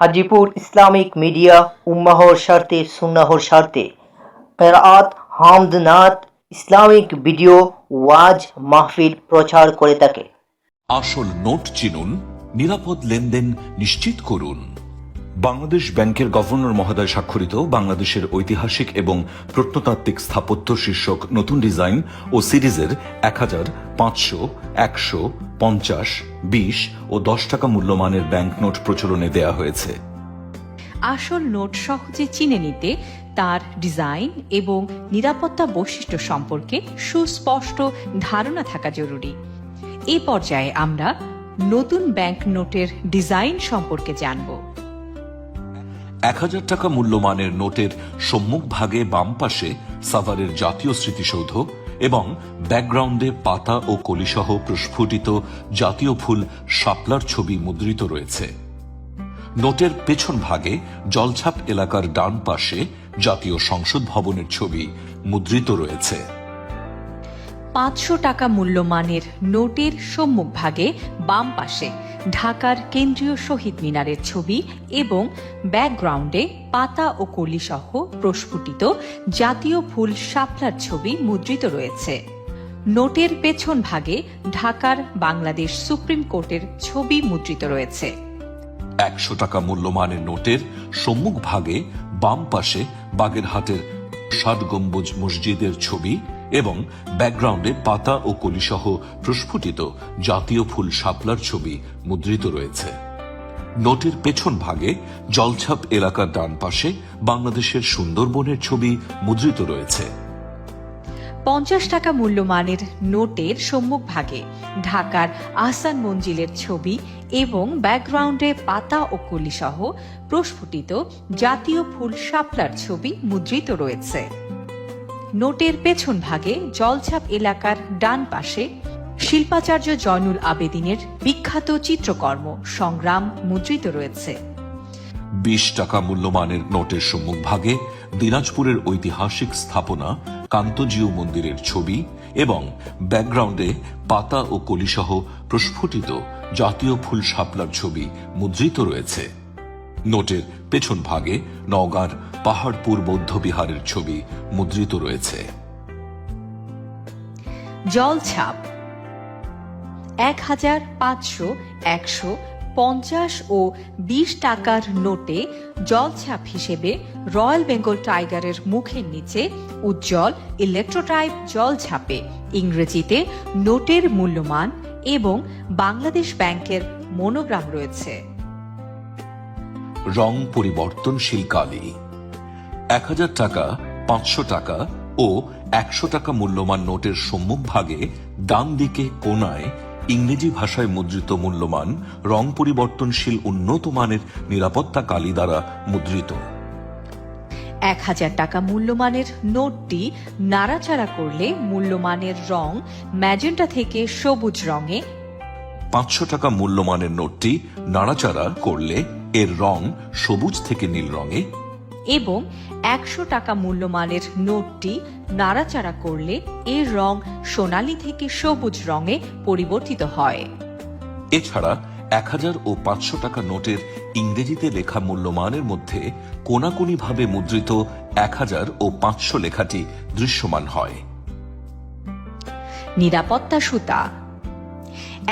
Hajipur Islamic media উম্মাহর স্বার্থে সুন্নাহর স্বার্থে কেরাত হামদ নাত ইসলামিক ভিডিও ওয়াজ মাহফিল প্রচার করে থাকে। আসল নোট চিনুন, নিরাপদ লেনদেন নিশ্চিত করুন। বাংলাদেশ ব্যাংকের গভর্নর মহোদয় স্বাক্ষরিত বাংলাদেশের ঐতিহাসিক এবং প্রত্নতাত্ত্বিক স্থাপত্য শীর্ষক নতুন ডিজাইন ও সিরিজের 1000, 500, 100, 50, 20 ও 10 টাকা মূল্যমানের ব্যাংক নোট প্রচলনে দেয়া হয়েছে। আসল নোট সহজে চিনে নিতে তার ডিজাইন এবং নিরাপত্তা বৈশিষ্ট্য সম্পর্কে সুস্পষ্ট ধারণা থাকা জরুরি। এই পর্যায়ে আমরা নতুন ব্যাংক নোটের ডিজাইন সম্পর্কে জানব। 1000 টাকা মূল্যমানের নোটের সম্মুখ ভাগে বাম পাশে সাভারের জাতীয় স্মৃতিসৌধ এবং ব্যাকগ্রাউন্ডে পাতা ও কলিসহ প্রস্ফুটিত জাতীয় ফুল শাপলার ছবি মুদ্রিত রয়েছে। নোটের পেছন ভাগে জলছাপ এলাকার ডান পাশে জাতীয় সংসদ ভবনের ছবি মুদ্রিত রয়েছে। 500 টাকা মূল্যমানের নোটের সম্মুখ ভাগে বাম পাশে ঢাকার কেন্দ্রীয় শহীদ মিনারের ছবি এবং ব্যাকগ্রাউন্ডে পাতা ও কলি সহ প্রস্ফুটিত জাতীয় ফুল শাপলার ছবি মুদ্রিত রয়েছে। নোটের পেছন ভাগে ঢাকার বাংলাদেশ সুপ্রিম কোর্টের ছবি মুদ্রিত রয়েছে। 100 টাকা মূল্যমানের নোটের সম্মুখ ভাগে বাম পাশে বাগেরহাটের 7 গম্বুজ মসজিদের ছবি এবং ব্যাকগ্রাউন্ডে পাতা ও কলিসহ প্রস্ফুটিত জাতীয় ফুল শাপলার ছবি মুদ্রিত রয়েছে। নোটের পেছন ভাগে জলছাপ এলাকার ডান পাশে বাংলাদেশের সুন্দরবনের ছবি মুদ্রিত রয়েছে। 50 টাকা মূল্যমানের নোটের সম্মুখ ভাগে ঢাকার আহসান মঞ্জিলের ছবি এবং ব্যাকগ্রাউন্ডে পাতা ও কলি সহ প্রস্ফুটিত জাতীয় ফুল শাপলার ছবি মুদ্রিত রয়েছে। নোটের পেছন ভাগে জলছাপ এলাকার ডান পাশে শিল্পাচার্য জয়নুল আবেদিনের বিখ্যাত চিত্রকর্ম সংগ্রাম মুদ্রিত রয়েছে। 20 টাকা মূল্যমানের নোটের সম্মুখ ভাগে দিনাজপুরের ঐতিহাসিক স্থাপনা কান্তজিউ মন্দিরের ছবি এবং ব্যাকগ্রাউন্ডে পাতা ও কলিসহ প্রস্ফুটিত জাতীয় ফুল শাপলার ছবি মুদ্রিত রয়েছে। নোটের পেছন ভাগে নওগাঁর পাহাড়পুর বৌদ্ধ বিহারের ছবি মুদ্রিত রয়েছে। জলছাপ 1000, 500, 100, 50 ও 20 টাকার নোটে জলছাপ হিসেবে রয়্যাল বেঙ্গল টাইগারের মুখের নিচে উজ্জ্বল ইলেকট্রোটাইপ জলছাপে ইংরেজিতে নোটের মূল্যমান এবং বাংলাদেশ ব্যাংকের মনোগ্রাম রয়েছে। রং পরিবর্তনশীল কালি 1000 টাকা, 500 টাকা ও 100 টাকা মূল্যমান নোটের সম্মুখ ভাগে ডান দিকে কোণায় ইংরেজি ভাষায় মুদ্রিত মূল্যমান রং পরিবর্তনশীল উন্নত মানের নিরাপত্তা কালি দ্বারা মুদ্রিত। 1000 টাকা মূল্যমানের নোটটি নাড়াচাড়া করলে মূল্যমানের রং ম্যাজেন্টা থেকে সবুজ রঙে, 500 টাকা মূল্যমানের নোটটি নাড়াচাড়া করলে এর রং সবুজ থেকে নীল রঙে এবং 100 টাকা মূল্যমানের নোটটি নাড়াচাড়া করলে এর রং সোনালী থেকে সবুজ রঙে পরিবর্তিত হয়। এছাড়া 1000 ও 500 টাকা নোটের ইংরেজিতে লেখা মূল্যমানের মধ্যে কোনাকুনিভাবে মুদ্রিত 1000 ও 500 লেখাটি দৃশ্যমান হয়। নিরাপত্তা সুতা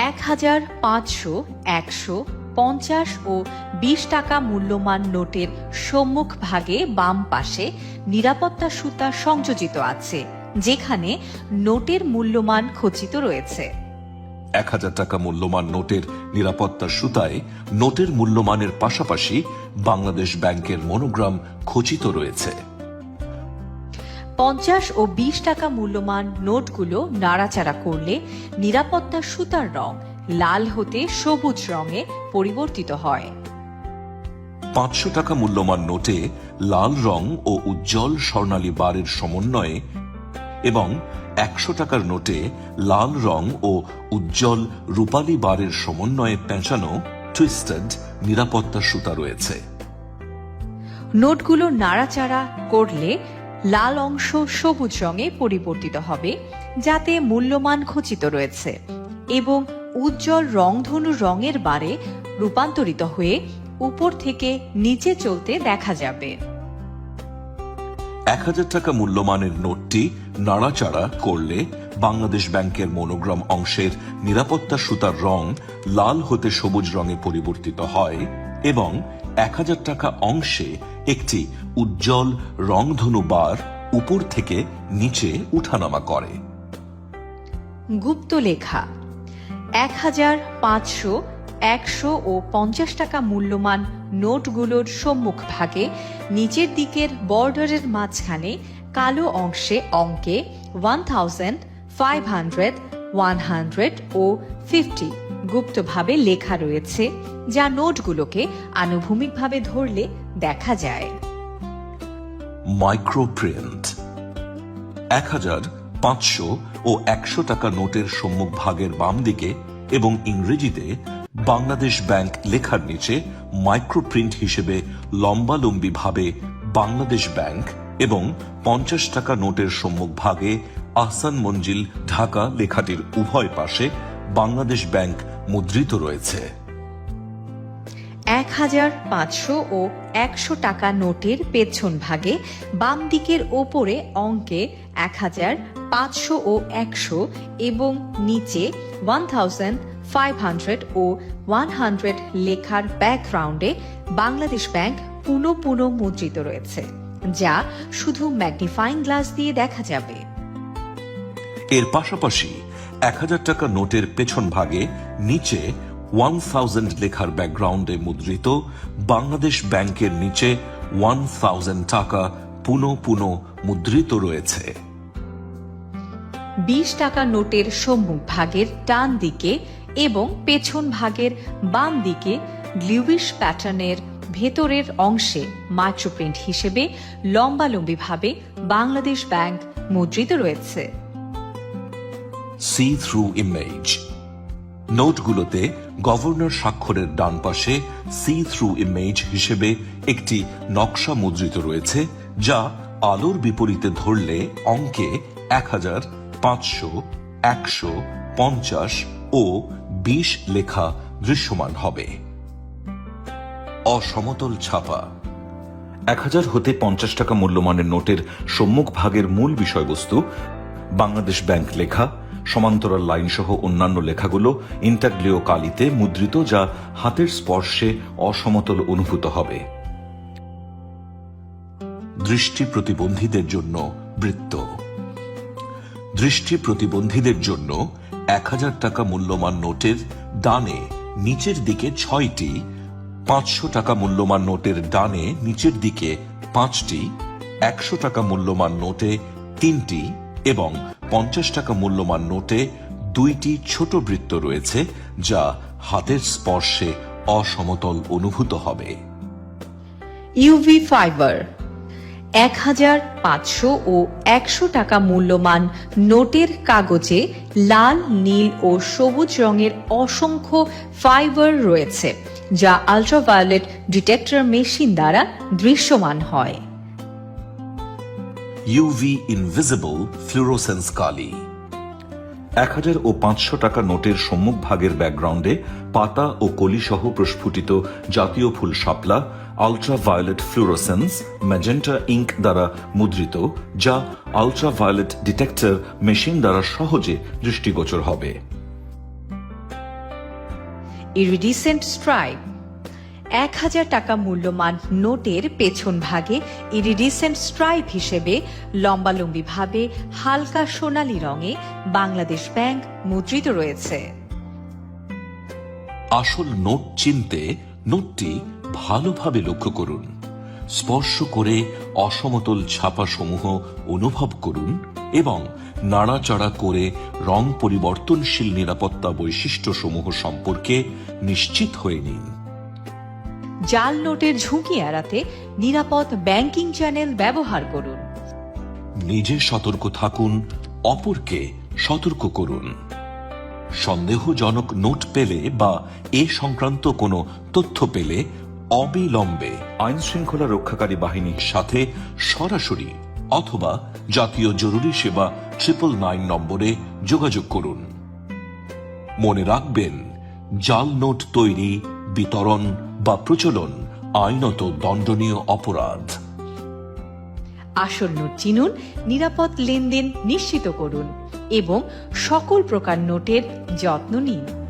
1000, 500, 100, 50 ও 20 টাকা মূল্যমান নোটের সম্মুখ ভাগে বাম পাশে নিরাপত্তা সুতা সংযোজিত আছে, যেখানে নোটের মূল্যমান খচিত রয়েছে। 1000 টাকা মূল্যমান নোটের নিরাপত্তা সুতায় নোটের মূল্যমানের পাশাপাশি বাংলাদেশ ব্যাংকের মনোগ্রাম খচিত রয়েছে। 50 ও 20 টাকা মূল্যমান নোটগুলো নাড়াচাড়া করলে নিরাপত্তা সুতার রং লাল হতে সবুজ রঙে পরিবর্তিত হয়। 500 টাকা মূল্যমান নোটে লাল রং ও উজ্জ্বল স্বর্ণালী বারের সমন্বয়ে এবং 100 টাকার নোটে লাল রং ও উজ্জ্বল রূপালী বারের সমন্বয়ে পেঁচানো টুইস্টেড নিরাপত্তা সুতা রয়েছে। নোটগুলো নাড়াচাড়া করলে লাল অংশ সবুজ রঙে পরিবর্তিত হবে, যাতে মূল্যমান খচিত রয়েছে, এবং উজ্জ্বল রংধনু রঙের বারে রূপান্তরিত হয়ে উপর থেকে নিচে চলতে দেখা যাবে। 1000 টাকা মূল্যমানের নোটটি নাড়াচাড়া করলে বাংলাদেশ ব্যাংকের মনোগ্রাম অংশের নিরাপত্তা সুতার রং লাল হতে সবুজ রঙে পরিবর্তিত হয় এবং 1000 টাকা অংশে একটি উজ্জ্বল রংধনু বার উপর থেকে নিচে উঠানামা করে। গুপ্ত লেখা 1000, 500, 100 ও 50 টাকা মূল্যমান নোটগুলোর সম্মুখ ভাগে নিচের দিকের বর্ডারের মাঝখানে কালো অংশে অঙ্কে 1000, 500, 100 ও 50 গুপ্তভাবে লেখা রয়েছে, যা নোটগুলোকে আনুভূমিকভাবে ধরলে দেখা যায়। মাইক্রোপ্রিন্ট 1000, 500 ও 100 টাকা নোটের সম্মুখ ভাগের বাম দিকে এবং ইংরেজিতে বাংলাদেশ ব্যাংক লেখার নিচে মাইক্রোপ্রিন্ট হিসেবে লম্বালম্বি ভাবে বাংলাদেশ ব্যাংক এবং 50 টাকা নোটের সম্মুখ ভাগে আহসান মঞ্জিল ঢাকা লেখাটির উভয় পাশে বাংলাদেশ ব্যাংক মুদ্রিত রয়েছে। 1000, 500 ও 100 টাকা নোটের পেছন ভাগে বাম দিকের ওপরে অঙ্কে 1000, 500 ও 100 এবং নিচে 1000, 500 ও 100 লেখার ব্যাকগ্রাউন্ডে বাংলাদেশ ব্যাংক পুনঃ পুনঃ মুদ্রিত রয়েছে, যা শুধু ম্যাগনিফাইং গ্লাস দিয়ে দেখা যাবে। এর পাশাপাশি 1000 টাকা নোটের পেছন ভাগে নিচে 1000 লেখার ব্যাকগ্রাউন্ডে মুদ্রিত বাংলাদেশ ব্যাংকের নিচে 1000 টাকা পুনঃ পুনঃ মুদ্রিত রয়েছে। 20 টাকা নোটের সম্মুখ ভাগের ডান দিকে এবং পেছন ভাগের বাম দিকে গ্লিউইশ প্যাটার্নের ভেতরের অংশে মাইক্রোপ্রিন্ট হিসেবে লম্বালম্বিভাবে বাংলাদেশ ব্যাংক মুদ্রিত রয়েছে। সি থ্রু ইমেজ নোটগুলোতে গভর্নর স্বাক্ষরের ডান পাশে সি থ্রু ইমেজ হিসেবে একটি নকশা মুদ্রিত রয়েছে, যা আলোর বিপরীতে ধরলে অঙ্কে 1000, 500, 100, 50 ও 20 লেখা দৃশ্যমান হবে। অসমতল ছাপা 1000 হতে 50 টাকা মূল্যমানের নোটের সম্মুখ ভাগের মূল বিষয়বস্তু বাংলাদেশ ব্যাংক লেখা, সমান্তরাল লাইন সহ অন্যান্য লেখাগুলো ইন্টাগ্লিও কালিতে মুদ্রিত, যা হাতের স্পর্শে অসমতল অনুভূত হবে। দৃষ্টি প্রতিবন্ধীদের জন্য বৃত্ত দৃষ্টি প্রতিবন্ধীদের জন্য 1000 টাকা মূল্যমান নোটের ডানে নিচের দিকে 6টি, 500 টাকা মূল্যমান নোটের ডানে নিচের দিকে 5টি, 100 টাকা মূল্যমান নোটে 3টি এবং 50 টাকা মূল্যমান নোটে 2টি ছোট বৃত্ত রয়েছে, যা হাতের স্পর্শে অসমতল অনুভূত হবে। ইউভি ফাইবার 1000, 500 ও 100 টাকা মূল্যমান নোটের কাগজে লাল, নীল ও সবুজ রঙের অসংখ্য ফাইবার রয়েছে, যা আল্ট্রাভায়োলেট ডিটেক্টর মেশিন দ্বারা দৃশ্যমান হয়। ইউভি ইনভিজিবল ফ্লুরোসেন্স কালি 1000 ও 500 টাকা নোটের সম্মুখ ভাগের ব্যাকগ্রাউন্ডে পাতা ও কলি সহ প্রস্ফুটিত জাতীয় ফুল শাপলা আল্ট্রাভায়োলেট ফ্লুরোসেন্স ম্যাজেন্টা ইঙ্ক দ্বারা মুদ্রিত, যা আল্ট্রাভায়োলেট ডিটেক্টর মেশিন দ্বারা সহজে দৃষ্টিগোচর হবে। ইরিডিসেন্ট স্ট্রাইপ 1000 টাকা মূল্যমান নোটের পেছন ভাগে ইরিডিসেন্ট স্ট্রাইপ হিসেবে লম্বালম্বিভাবে হালকা সোনালী রঙে বাংলাদেশ ব্যাংক মুদ্রিত রয়েছে। আসল নোট চিনতে নোটটি ভালোভাবে লক্ষ্য করুন, স্পর্শ করে অসমতল ছাপা সমূহ অনুভব করুন এবং নাড়াচাড়া করে রং পরিবর্তনশীল নিরাপত্তা বৈশিষ্ট্য সমূহ সম্পর্কে নিশ্চিত হয়ে নিন। জাল নোটের ঝুঁকি এড়াতে নিরাপদ ব্যাংকিং চ্যানেল ব্যবহার করুন। নিজে সতর্ক থাকুন, অপরকে সতর্ক করুন। সন্দেহজনক নোট পেলে বা এ সংক্রান্ত কোনো তথ্য পেলে অবিলম্বে আইন শৃঙ্খলা রক্ষাকারী বাহিনীর সাথে সরাসরি অথবা জাতীয় জরুরি সেবা 999 নম্বরে যোগাযোগ করুন। মনে রাখবেন, জাল নোট তৈরি, বিতরণ, বা প্রচলন আইনত দণ্ডনীয় অপরাধ। আসল নোট চিনুন, নিরাপদ লেনদেন নিশ্চিত করুন এবং সকল প্রকার নোটের যত্ন নিন।